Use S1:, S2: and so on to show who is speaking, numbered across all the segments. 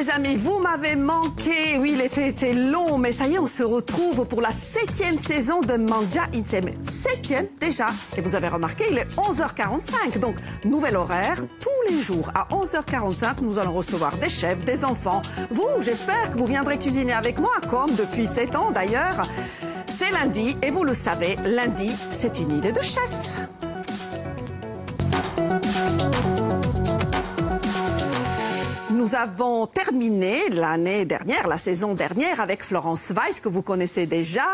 S1: les amis, vous m'avez manqué. Oui, l'été était long, mais ça y est, on se retrouve pour la 7e saison de Mangia Insieme. 7e déjà. Et vous avez remarqué, il est 11h45. Donc, nouvel horaire. Tous les jours, à 11h45, nous allons recevoir des chefs, des enfants. Vous, j'espère que vous viendrez cuisiner avec moi, comme depuis 7 ans d'ailleurs. C'est lundi, et vous le savez, lundi, c'est une idée de chef. Nous avons terminé l'année dernière, la saison dernière, avec Florence Weiss, que vous connaissez déjà,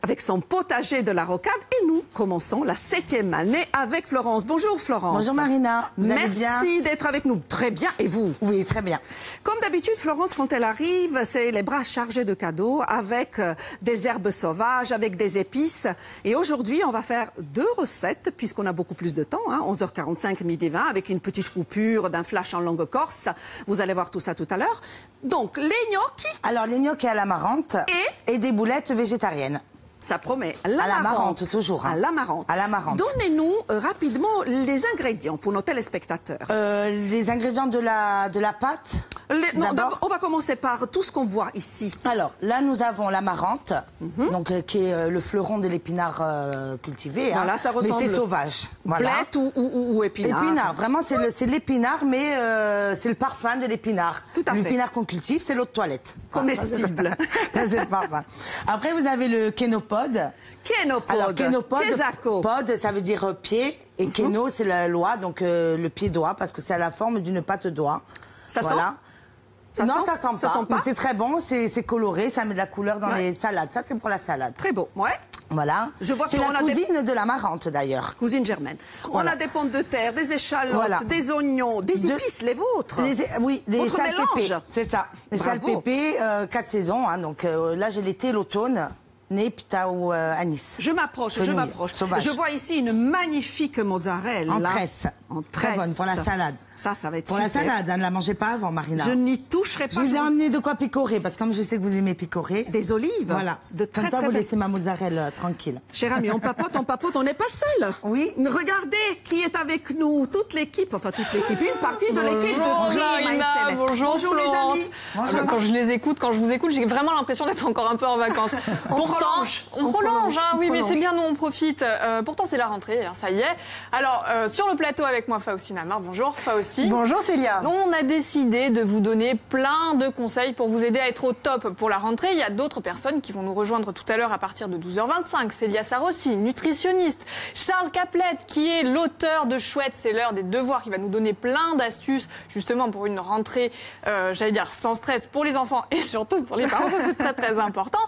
S1: avec son potager de la rocade. Et nous commençons la 7e année avec Florence. Bonjour Florence.
S2: Bonjour Marina. Vous allez bien?
S1: Merci d'être avec nous. Très bien. Et vous?
S2: Oui, très bien.
S1: Comme d'habitude, Florence, quand elle arrive, c'est les bras chargés de cadeaux, avec des herbes sauvages, avec des épices. Et aujourd'hui, on va faire 2 recettes, puisqu'on a beaucoup plus de temps, 11h45, midi 20, avec une petite coupure d'un flash en langue corse. Vous allez voir tout ça tout à l'heure. Donc, les gnocchis.
S2: Alors, les gnocchis à l'amarante et des boulettes végétariennes.
S1: Ça promet.
S2: À l'amarante, toujours.
S1: À l'amarante.
S2: À l'amarante.
S1: Donnez-nous rapidement les ingrédients pour nos téléspectateurs.
S2: Les ingrédients de la pâte.
S1: On va commencer par tout ce qu'on voit ici.
S2: Alors, là, nous avons l'amarante, donc qui est le fleuron de l'épinard cultivé.
S1: Voilà, ça ressemble.
S2: Mais c'est sauvage. Voilà.
S1: Blette ou épinard.
S2: Épinard, vraiment, c'est l'épinard, mais c'est le parfum de l'épinard.
S1: Tout à fait.
S2: L'épinard qu'on cultive, c'est l'eau de toilette.
S1: Comestible.
S2: C'est le parfum. Après, vous avez le kénopode.
S1: Kénopode.
S2: Alors, kénopode,
S1: Kézako.
S2: pod, ça veut dire pied, et kéno, c'est la loi, donc le pied d'oie, parce que c'est à la forme d'une pâte d'oie.
S1: Ça sent?
S2: Non, ça sent pas.
S1: pas.
S2: Mais c'est très bon, c'est coloré, ça met de la couleur dans les salades. Ça, c'est pour la salade.
S1: Très beau, ouais.
S2: Voilà. C'est la cousine de l'amarante, d'ailleurs.
S1: Cousine germaine. Voilà. On a des pommes de terre, des échalotes, des oignons, des épices, les vôtres.
S2: Oui, des
S1: salpépés.
S2: C'est ça. Les salpépés, 4 saisons. Donc là, j'ai l'été, l'automne. Né, pita ou anis.
S1: Je m'approche. Je vois ici une magnifique mozzarella.
S2: En tresse. Très bonne pour la salade.
S1: Ça va être
S2: pour
S1: super.
S2: Pour la salade, ne la mangez pas avant, Marina.
S1: Je n'y toucherai pas.
S2: Je vous ai emmené de quoi picorer, parce que comme je sais que vous aimez picorer.
S1: Des olives.
S2: Voilà. Comme ça, vous laissez ma mozzarella tranquille.
S1: Cher ami, on papote, on n'est pas seul.
S2: Oui.
S1: Regardez qui est avec nous. Toute l'équipe, une partie de l'équipe de
S3: Marina, bonjour Florence.
S1: Les amis. Bonjour.
S3: Quand je vous écoute, j'ai vraiment l'impression d'être encore un peu en vacances.
S1: On prolonge,
S3: oui, mais c'est bien, nous on profite. Pourtant, c'est la rentrée, ça y est. Alors, sur le plateau avec moi, Faustine Amar. Bonjour, Fausti.
S4: Bonjour, Célia.
S3: Nous, on a décidé de vous donner plein de conseils pour vous aider à être au top pour la rentrée. Il y a d'autres personnes qui vont nous rejoindre tout à l'heure à partir de 12h25. Célia Sarossi, nutritionniste. Charles Caplette, qui est l'auteur de Chouette, c'est l'heure des devoirs, qui va nous donner plein d'astuces, justement, pour une rentrée, sans stress pour les enfants et surtout pour les parents. Ça, c'est très, très important.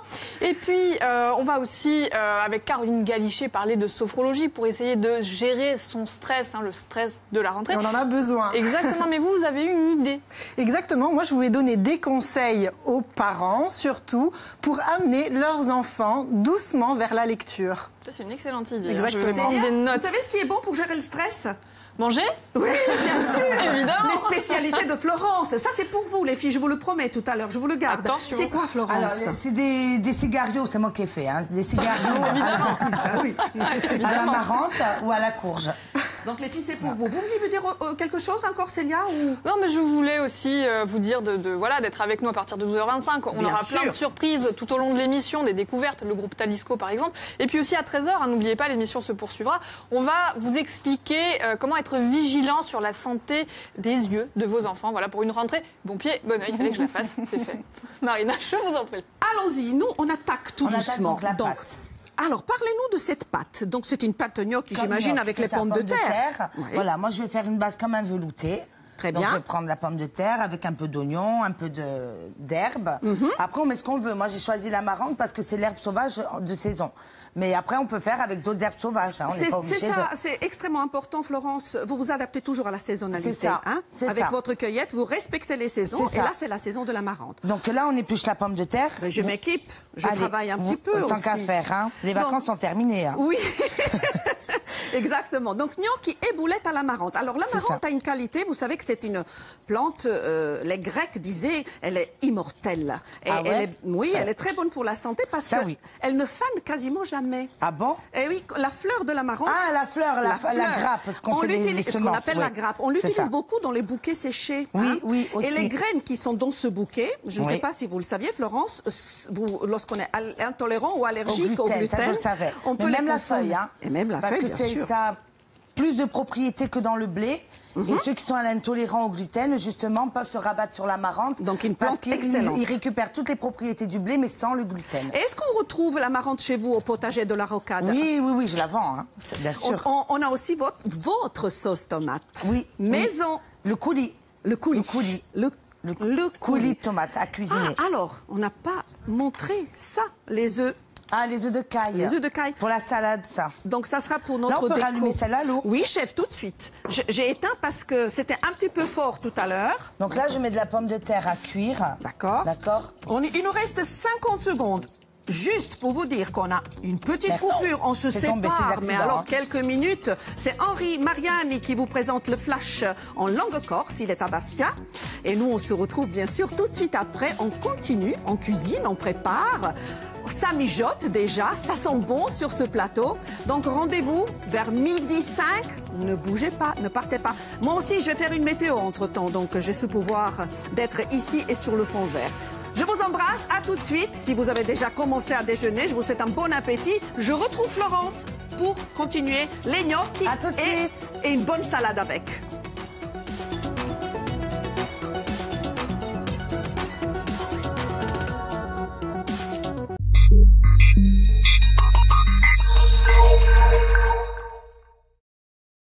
S3: Et puis, on va aussi, avec Caroline Galichet, parler de sophrologie pour essayer de gérer son stress, le stress de la rentrée.
S4: Et on en a besoin.
S3: Exactement, mais vous avez une idée.
S4: Exactement, moi je voulais donner des conseils aux parents, surtout, pour amener leurs enfants doucement vers la lecture.
S3: Ça, c'est une excellente idée.
S4: Exactement.
S3: Je vais prendre des notes.
S1: Vous savez ce qui est bon pour gérer le stress?
S3: Manger?
S1: Oui, bien sûr.
S3: Évidemment.
S1: Les spécialités de Florence. Ça, c'est pour vous, les filles. Je vous le promets tout à l'heure. Je vous le garde.
S3: Attention.
S1: C'est quoi, Florence?
S2: Alors, c'est des cigarios, c'est moi qui ai fait. Des cigarios à l'amarante ou à la courge.
S1: Donc, les filles, c'est pour vous. Vous voulez me dire quelque chose encore, Célia ou...
S3: Non, mais je voulais aussi vous dire d'être avec nous à partir de 12h25. On aura plein de surprises tout au long de l'émission, des découvertes, le groupe Talisco, par exemple. Et puis aussi à 13h, n'oubliez pas, l'émission se poursuivra. On va vous expliquer comment être vigilant sur la santé des yeux de vos enfants. Voilà, pour une rentrée, bon pied, bon oeil, il fallait que je la fasse, c'est fait. Marina, je vous en prie.
S1: Allons-y, nous, on attaque tout doucement.
S2: Donc,
S1: alors, parlez-nous de cette pâte. Donc, c'est une pâte gnocchi, j'imagine, avec les pommes de terre.
S2: Oui. Voilà, moi, je vais faire une base comme un velouté.
S1: Très bien.
S2: Donc, je vais prendre la pomme de terre avec un peu d'oignon, un peu d'herbe. Après, on met ce qu'on veut. Moi, j'ai choisi l'amarante parce que c'est l'herbe sauvage de saison. Mais après, on peut faire avec d'autres herbes sauvages.
S1: C'est extrêmement important, Florence. Vous vous adaptez toujours à la saisonnalité.
S2: C'est ça.
S1: Avec votre cueillette, vous respectez les saisons. Et là, c'est la saison de l'amarante.
S2: Donc là, on épluche la pomme de terre.
S1: Je m'équipe. Je travaille un petit peu aussi.
S2: Tant qu'à faire. Les vacances sont terminées.
S1: Oui. Exactement. Donc, gnocchi et boulettes à l'amarante. Alors, l'amarante a une qualité, vous savez que c'est une plante, les Grecs disaient, elle est immortelle. Et elle est très bonne pour la santé parce qu'elle ne fane quasiment jamais.
S2: Ah bon?
S1: Et oui, la fleur de l'amarante.
S2: Ah, la fleur, la grappe, parce qu'on fait les semences.
S1: Ce qu'on appelle la grappe. On l'utilise beaucoup dans les bouquets séchés.
S2: Oui, oui, aussi.
S1: Et les graines qui sont dans ce bouquet, je ne sais pas si vous le saviez, Florence, lorsqu'on est intolérant ou allergique au gluten,
S2: ça je le savais.
S1: On peut
S2: même la
S1: consommer.
S2: feuille, hein.
S1: Et même la feuille, bien sûr.
S2: Ça a plus de propriétés que dans le blé. Et ceux qui sont intolérants au gluten, justement, peuvent se rabattre sur l'amarante.
S1: Donc une plante excellente.
S2: Ils récupèrent toutes les propriétés du blé, mais sans le gluten.
S1: Et est-ce qu'on retrouve l'amarante chez vous au potager de la Rocade?
S2: Oui, je la vends, hein, bien sûr.
S1: On a aussi votre sauce tomate.
S2: Oui.
S1: Maison.
S2: Le coulis.
S1: Le coulis.
S2: Le coulis de tomate à cuisiner.
S1: Ah, alors, on n'a pas montré ça, les œufs.
S2: Ah, les œufs de caille.
S1: Les œufs de caille.
S2: Pour la salade, ça.
S1: Donc, ça sera pour notre
S2: déco. Là, on peut rallumer celle-là, l'eau?
S1: Oui, chef, tout de suite. J'ai éteint parce que c'était un petit peu fort tout à l'heure.
S2: Donc là, je mets de la pomme de terre à cuire.
S1: D'accord. Il nous reste 50 secondes. Juste pour vous dire qu'on a une petite coupure, on se sépare, mais alors quelques minutes. C'est Henri Mariani qui vous présente le flash en langue corse, il est à Bastia. Et nous, on se retrouve bien sûr tout de suite après. On continue, on cuisine, on prépare. Ça mijote déjà, ça sent bon sur ce plateau. Donc rendez-vous vers 12h05. Ne bougez pas, ne partez pas. Moi aussi, je vais faire une météo entre-temps, donc j'ai ce pouvoir d'être ici et sur le fond vert. Je vous embrasse, à tout de suite. Si vous avez déjà commencé à déjeuner, je vous souhaite un bon appétit. Je retrouve Florence pour continuer les gnocchis
S2: à tout de suite.
S1: Et une bonne salade avec.